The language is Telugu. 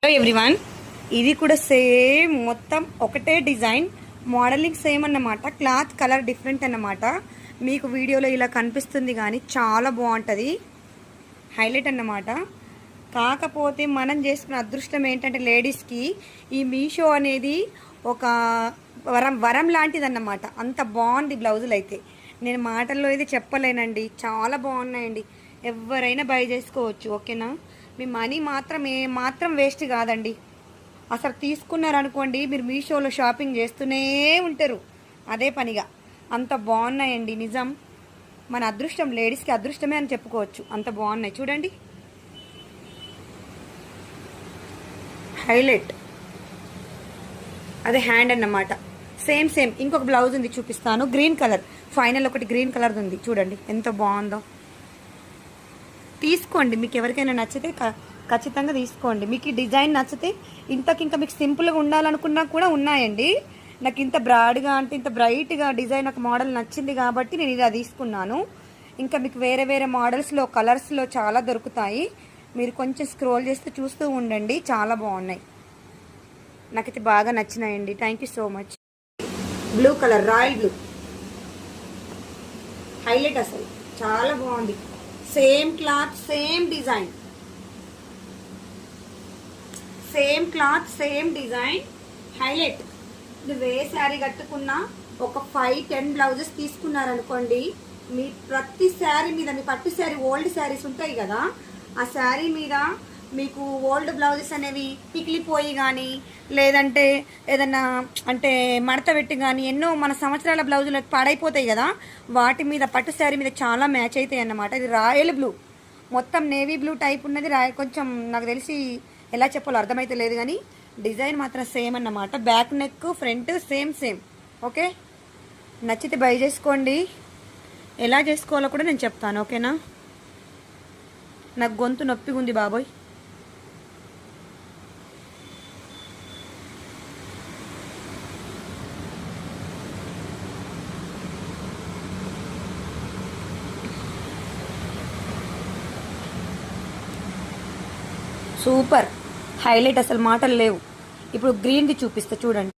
హలో ఎవ్రీవన్, ఇది కూడా సేమ్ మొత్తం ఒకటే డిజైన్, మోడలింగ్ సేమ్ అన్నమాట. క్లాత్ కలర్ డిఫరెంట్ అన్నమాట. మీకు వీడియోలో ఇలా కనిపిస్తుంది కానీ చాలా బాగుంటుంది, హైలైట్ అన్నమాట. కాకపోతే మనం చేసుకున్న అదృష్టం ఏంటంటే లేడీస్కి ఈ మీషో అనేది ఒక వరం లాంటిది అన్నమాట. అంత బాగుంది బ్లౌజులు అయితే. నేను మాటల్లో అయితే చెప్పలేనండి, చాలా బాగున్నాయండి. ఎవరైనా బై చేసుకోవచ్చు, ఓకేనా. మీ మనీ మాత్రం వేస్ట్ కాదండి. అసలు తీసుకున్నారనుకోండి, మీరు మీషోలో షాపింగ్ చేస్తూనే ఉంటారు అదే పనిగా. అంత బాగున్నాయండి, నిజం. మన అదృష్టం, లేడీస్కి అదృష్టమే అని చెప్పుకోవచ్చు, అంత బాగున్నాయి. చూడండి, హైలైట్. అదే హ్యాండ్ అన్నమాట. సేమ్ ఇంకొక బ్లౌజ్ ఉంది, చూపిస్తాను. గ్రీన్ కలర్, ఫైనల్ ఒకటి గ్రీన్ కలర్ ఉంది. చూడండి ఎంత బాగుందో. తీసుకోండి, మీకు ఎవరికైనా నచ్చితే ఖచ్చితంగా తీసుకోండి. మీకు ఈ డిజైన్ నచ్చితే ఇంతకింకా మీకు సింపుల్గా ఉండాలనుకున్నా కూడా ఉన్నాయండి. నాకు ఇంత బ్రాడ్గా అంటే ఇంత బ్రైట్గా డిజైన్ ఒక మోడల్ నచ్చింది కాబట్టి నేను ఇలా తీసుకున్నాను. ఇంకా మీకు వేరే వేరే మోడల్స్లో కలర్స్లో చాలా దొరుకుతాయి. మీరు కొంచెం స్క్రోల్ చేస్తే చూస్తూ ఉండండి, చాలా బాగున్నాయి. నాకైతే బాగా నచ్చినాయండి. Thank you so much. Blue colour, royal blue, highlight. అసలు చాలా బాగుంది. Same cloth, same design, highlight. నువ్వు ఏ శారీ కట్టుకున్నా ఒక 5-10 బ్లౌజెస్ తీసుకున్నారనుకోండి, మీ ప్రతి శారీ మీద, మీ పట్టు శారీ ఓల్డ్ శారీస్ ఉంటాయి కదా, ఆ శారీ మీద మీకు ఓల్డ్ బ్లౌజెస్ అనేవి పికిలిపోయి కానీ, లేదంటే ఏదన్నా అంటే మడత పెట్టి కానీ, ఎన్నో మన సంవత్సరాల బ్లౌజులు పాడైపోతాయి కదా, వాటి మీద పట్టు శారీ మీద చాలా మ్యాచ్ అవుతాయి అన్నమాట. ఇది రాయల్ బ్లూ, మొత్తం నేవీ బ్లూ టైప్ ఉన్నది. కొంచెం నాకు తెలిసి ఎలా చెప్పాలో అర్థమైతే లేదు కానీ డిజైన్ మాత్రం సేమ్ అన్నమాట. Back neck, front same. Okay, నచ్చితే బై చేసుకోండి. ఎలా చేసుకోవాలో కూడా నేను చెప్తాను, ఓకేనా. నాకు గొంతు నొప్పిగా ఉంది బాబోయ్. సూపర్, హైలైట్, అసలు మాటలు లేవు. ఇప్పుడు గ్రీన్ది చూపిస్తా చూడండి.